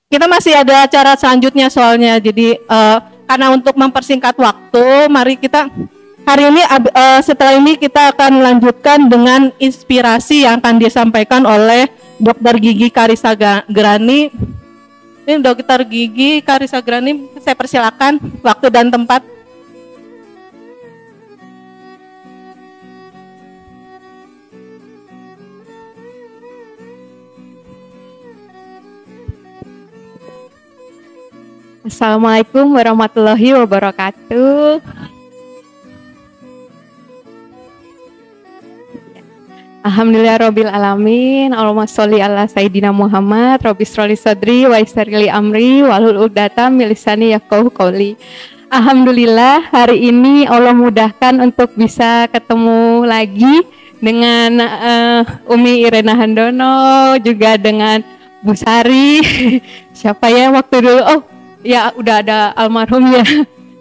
Kita masih ada acara selanjutnya soalnya. Jadi karena untuk mempersingkat waktu, mari kita hari ini setelah ini kita akan melanjutkan dengan inspirasi yang akan disampaikan oleh Dr. Gigi Karissa Grani. Ini Dr. Gigi Karissa Grani, saya persilakan waktu dan tempat. Assalamualaikum warahmatullahi wabarakatuh. Alhamdulillah Rabbil Alamin. Allahumma sholli ala Sayyidina Muhammad. Rabbi shroli sadri wa yassir li amri wahlul 'uqdatam min lisani yafqahu qawli. Alhamdulillah hari ini Allah mudahkan untuk bisa ketemu lagi dengan Umi Irena Handono, juga dengan Bu Sari. Siapa ya waktu dulu? Oh, ya udah ada almarhum ya.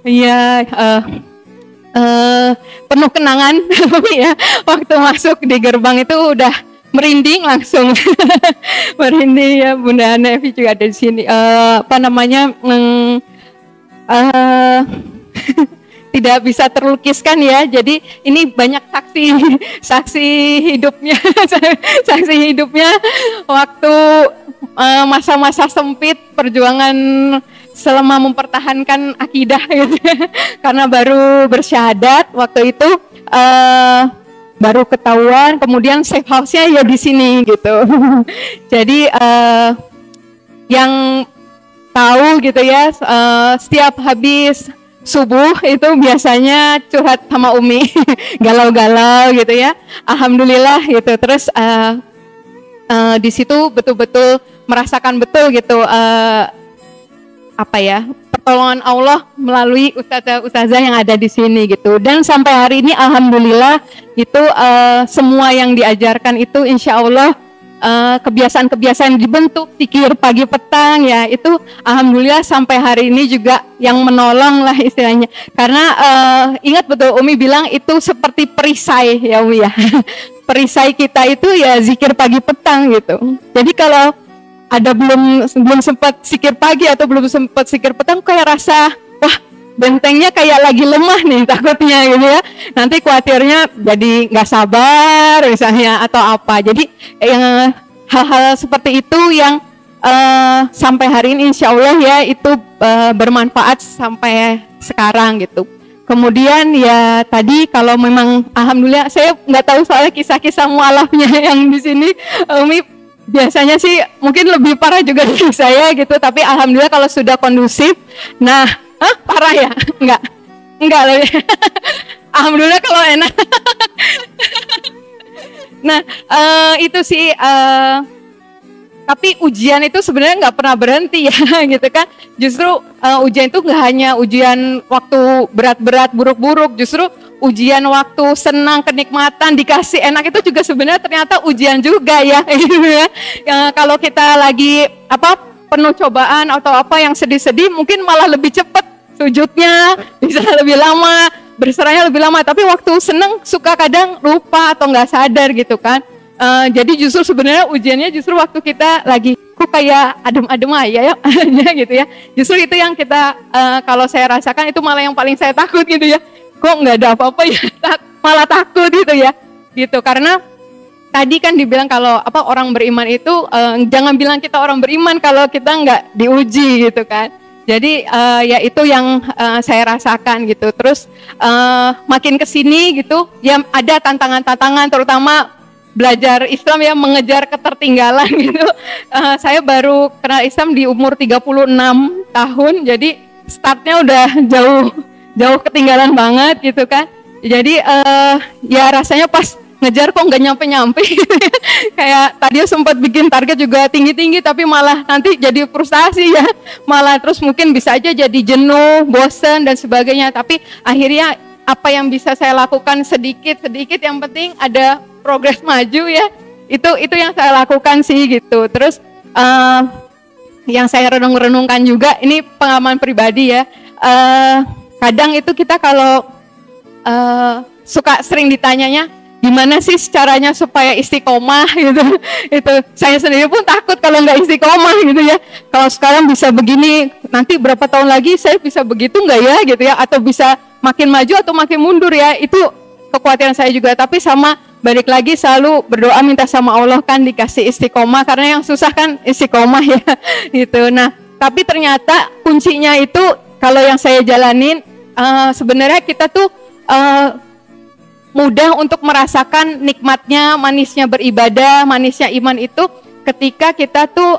Iya, penuh kenangan ya. Waktu masuk di gerbang itu udah merinding langsung. Merinding ya. Bunda Nevi juga ada di sini. Tidak bisa terlukiskan ya. Jadi ini banyak saksi hidupnya, saksi hidupnya waktu masa-masa sempit perjuangan selama mempertahankan akidah gitu. Karena baru bersyahadat waktu itu, baru ketahuan, kemudian safe house-nya ya di sini gitu. Jadi yang tahu gitu ya, setiap habis subuh itu biasanya curhat sama Umi, galau-galau gitu ya. Alhamdulillah gitu. Terus di situ betul-betul merasakan betul gitu pertolongan Allah melalui ustazah-ustazah yang ada di sini gitu. Dan sampai hari ini alhamdulillah itu semua yang diajarkan itu insya Allah kebiasaan-kebiasaan dibentuk zikir pagi petang ya, itu alhamdulillah sampai hari ini juga yang menolong lah istilahnya. Karena ingat betul Umi bilang itu seperti perisai ya Umi ya. Perisai kita itu ya zikir pagi petang gitu. Jadi kalau ada belum sempat zikir pagi atau belum sempat zikir petang, kayak rasa wah bentengnya kayak lagi lemah nih takutnya gitu ya. Nanti khawatirnya jadi nggak sabar misalnya atau apa. Jadi hal-hal seperti itu yang sampai hari ini insya Allah ya itu bermanfaat sampai sekarang gitu. Kemudian ya tadi kalau memang alhamdulillah saya nggak tahu soalnya kisah-kisah mualafnya yang di sini Umi biasanya sih mungkin lebih parah juga dari saya gitu, tapi alhamdulillah kalau sudah kondusif, nah parah ya? Enggak lebih. Alhamdulillah kalau enak. Nah itu sih, tapi ujian itu sebenarnya nggak pernah berhenti ya gitu kan. Justru ujian itu nggak hanya ujian waktu berat-berat, buruk-buruk, justru ujian waktu senang, kenikmatan, dikasih enak itu juga sebenarnya ternyata ujian juga ya, gitu ya. Kalau kita lagi penuh cobaan atau apa yang sedih-sedih, mungkin malah lebih cepat sujudnya, bisa lebih lama, berserahnya lebih lama. Tapi waktu senang suka kadang lupa atau nggak sadar gitu kan. Jadi justru sebenarnya ujiannya justru waktu kita lagi kok kayak adem-adem aja ya gitu ya. Justru itu yang kita kalau saya rasakan itu malah yang paling saya takut gitu ya. Kok nggak ada apa-apa ya, malah takut gitu ya, gitu. Karena tadi kan dibilang kalau orang beriman itu jangan bilang kita orang beriman kalau kita nggak diuji gitu kan. Jadi ya itu yang saya rasakan gitu. Terus makin kesini gitu, ya ada tantangan-tantangan, terutama belajar Islam ya, mengejar ketertinggalan gitu. Saya baru kenal Islam di umur 36 tahun, jadi startnya udah jauh ketinggalan banget gitu kan. Jadi ya rasanya pas ngejar kok nggak nyampe-nyampe. Kayak tadi sempat bikin target juga tinggi-tinggi tapi malah nanti jadi frustasi ya. Malah terus mungkin bisa aja jadi jenuh, bosen dan sebagainya. Tapi akhirnya apa yang bisa saya lakukan sedikit-sedikit, yang penting ada progres maju ya. Itu yang saya lakukan sih gitu. Terus yang saya renung-renungkan juga, ini pengalaman pribadi ya. Kadang itu kita kalau suka sering ditanyanya, gimana sih caranya supaya istiqomah gitu. Itu saya sendiri pun takut kalau nggak istiqomah gitu ya. Kalau sekarang bisa begini, nanti berapa tahun lagi saya bisa begitu nggak ya gitu ya, atau bisa makin maju atau makin mundur ya. Itu kekhawatiran saya juga. Tapi sama balik lagi selalu berdoa minta sama Allah kan dikasih istiqomah, karena yang susah kan istiqomah ya gitu. Nah, tapi ternyata kuncinya itu kalau yang saya jalanin sebenarnya kita tuh mudah untuk merasakan nikmatnya, manisnya beribadah, manisnya iman itu ketika kita tuh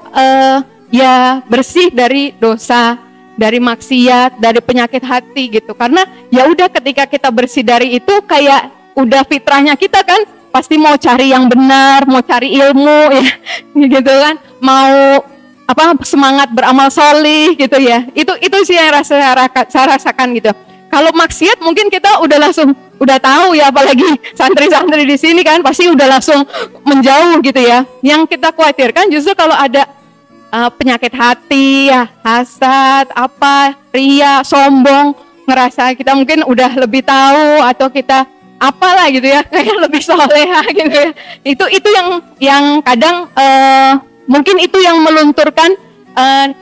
ya bersih dari dosa, dari maksiat, dari penyakit hati gitu. Karena ya udah ketika kita bersih dari itu kayak udah fitrahnya kita kan pasti mau cari yang benar, mau cari ilmu ya gitu kan, mau semangat beramal solih gitu ya. Itu sih yang saya rasakan gitu. Kalau maksiat mungkin kita udah tahu ya, apalagi santri-santri di sini kan pasti udah langsung menjauh gitu ya. Yang kita khawatirkan justru kalau ada penyakit hati ya, hasad, ria, sombong, ngerasa kita mungkin udah lebih tahu atau kita apalah gitu ya, kayak lebih soleha gitu ya. Itu yang kadang mungkin itu yang melunturkan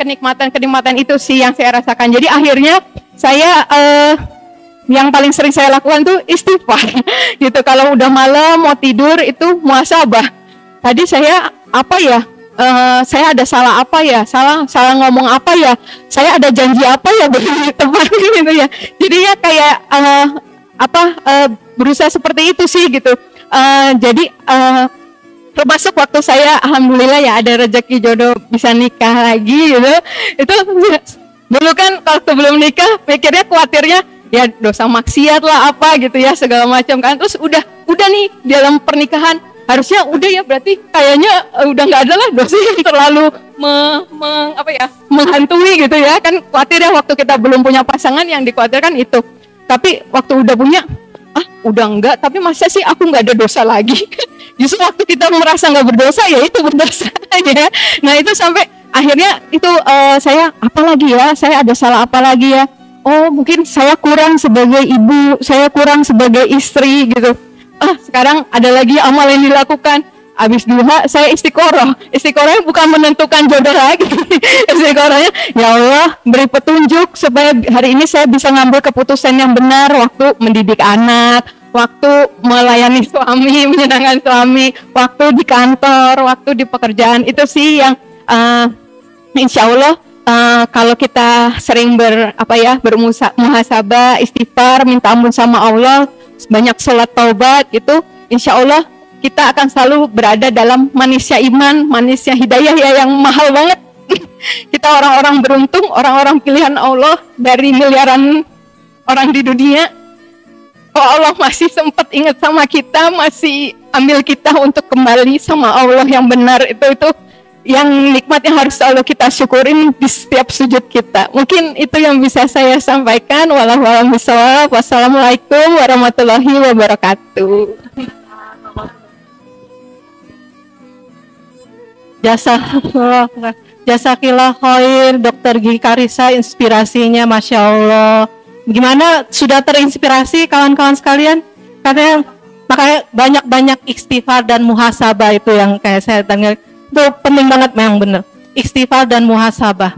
kenikmatan itu sih yang saya rasakan. Jadi akhirnya saya yang paling sering saya lakukan tuh istighfar gitu. Kalau udah malam mau tidur itu muhasabah. Tadi saya saya ada salah apa ya? Salah ngomong apa ya? Saya ada janji apa ya bagi teman gitu ya. Jadi ya kayak berusaha seperti itu sih gitu. Jadi termasuk waktu saya alhamdulillah ya ada rezeki jodoh bisa nikah lagi gitu. Itu dulu kan waktu belum nikah pikirnya khawatirnya ya dosa maksiat lah apa gitu ya segala macam kan. Terus udah nih dalam pernikahan harusnya udah ya, berarti kayaknya udah nggak ada lah dosa yang terlalu menghantui gitu ya kan. Khawatir ya waktu kita belum punya pasangan yang dikhawatirkan itu. Tapi waktu udah punya udah enggak, tapi masa sih aku nggak ada dosa lagi. Justru waktu kita merasa nggak berdosa ya itu berdosa ya. Nah itu sampai akhirnya itu saya saya ada salah apa lagi ya. Oh mungkin saya kurang sebagai ibu, saya kurang sebagai istri gitu. Sekarang ada lagi amal yang dilakukan. Habis duha saya istiqoroh. Istiqorohnya bukan menentukan jodoh lagi. Istiqorohnya ya Allah beri petunjuk supaya hari ini saya bisa ngambil keputusan yang benar waktu mendidik anak, waktu melayani suami, menyenangkan suami, waktu di kantor, waktu di pekerjaan. Itu sih yang insya Allah kalau kita sering bermuhasabah, istighfar, minta ampun sama Allah, banyak sholat taubat gitu, insya Allah kita akan selalu berada dalam manisnya iman, manisnya hidayah ya yang mahal banget. Kita orang-orang beruntung, orang-orang pilihan Allah dari miliaran orang di dunia. Oh Allah masih sempat ingat sama kita, masih ambil kita untuk kembali sama Allah yang benar. Itu yang nikmat yang harus selalu kita syukurin di setiap sujud kita. Mungkin itu yang bisa saya sampaikan. Wallahu a'lam bishawab. Wassalamualaikum warahmatullahi wabarakatuh. Jasakillah khair, Dr. Gigi Karissa, inspirasinya Masya Allah. Gimana, sudah terinspirasi kawan-kawan sekalian? Makanya banyak-banyak istighfar dan muhasabah itu yang kayak saya tanya. Itu penting banget memang benar. Istighfar dan muhasabah.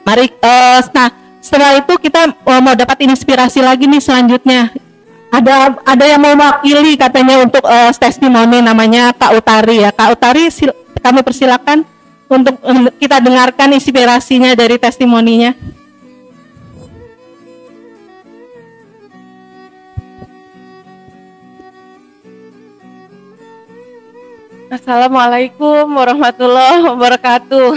Mari, nah setelah itu kita mau dapat inspirasi lagi nih selanjutnya. Ada yang mau mewakili katanya untuk testimoni, namanya Kak Utari ya. Kak Utari kami persilakan untuk kita dengarkan inspirasinya dari testimoninya. Assalamualaikum warahmatullahi wabarakatuh.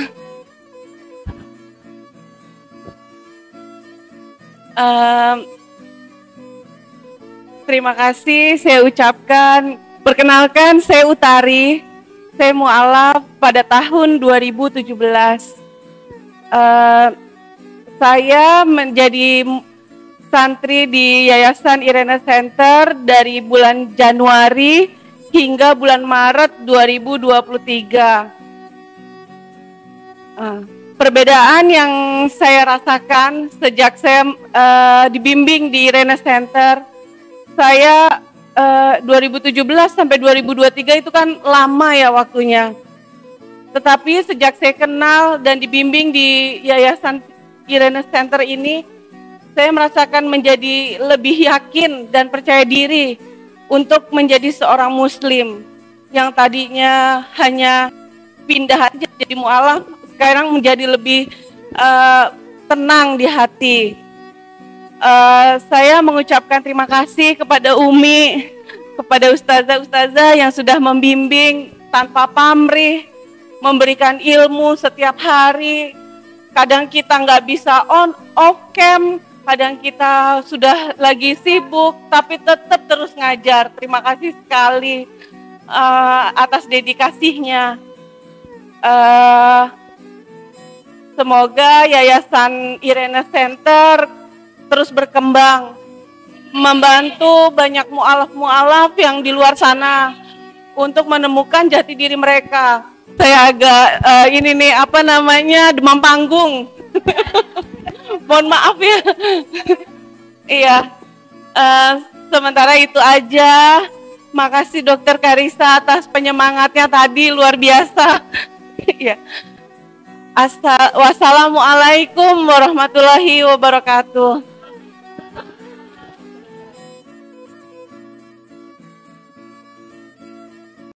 Terima kasih saya ucapkan. Perkenalkan, saya Utari. Saya mu'alaf pada tahun 2017. Saya menjadi santri di Yayasan Irena Center dari bulan Januari hingga bulan Maret 2023. Perbedaan yang saya rasakan sejak saya dibimbing di Irena Center, saya 2017 sampai 2023 itu kan lama ya waktunya. Tetapi sejak saya kenal dan dibimbing di Yayasan Irene Center ini, saya merasakan menjadi lebih yakin dan percaya diri untuk menjadi seorang muslim yang tadinya hanya pindah aja jadi mualaf, sekarang menjadi lebih tenang di hati. Saya mengucapkan terima kasih kepada Umi, kepada ustazah-ustazah yang sudah membimbing tanpa pamrih, memberikan ilmu setiap hari. Kadang kita nggak bisa off cam, kadang kita sudah lagi sibuk, tapi tetap terus ngajar. Terima kasih sekali atas dedikasinya. Semoga Yayasan Irene Center terus berkembang, membantu banyak mualaf-mualaf yang di luar sana untuk menemukan jati diri mereka. Saya agak demam panggung. Mohon maaf ya. Iya. Sementara itu aja. Makasih Dokter Karissa atas penyemangatnya tadi, luar biasa. Iya. Wassalamualaikum warahmatullahi wabarakatuh.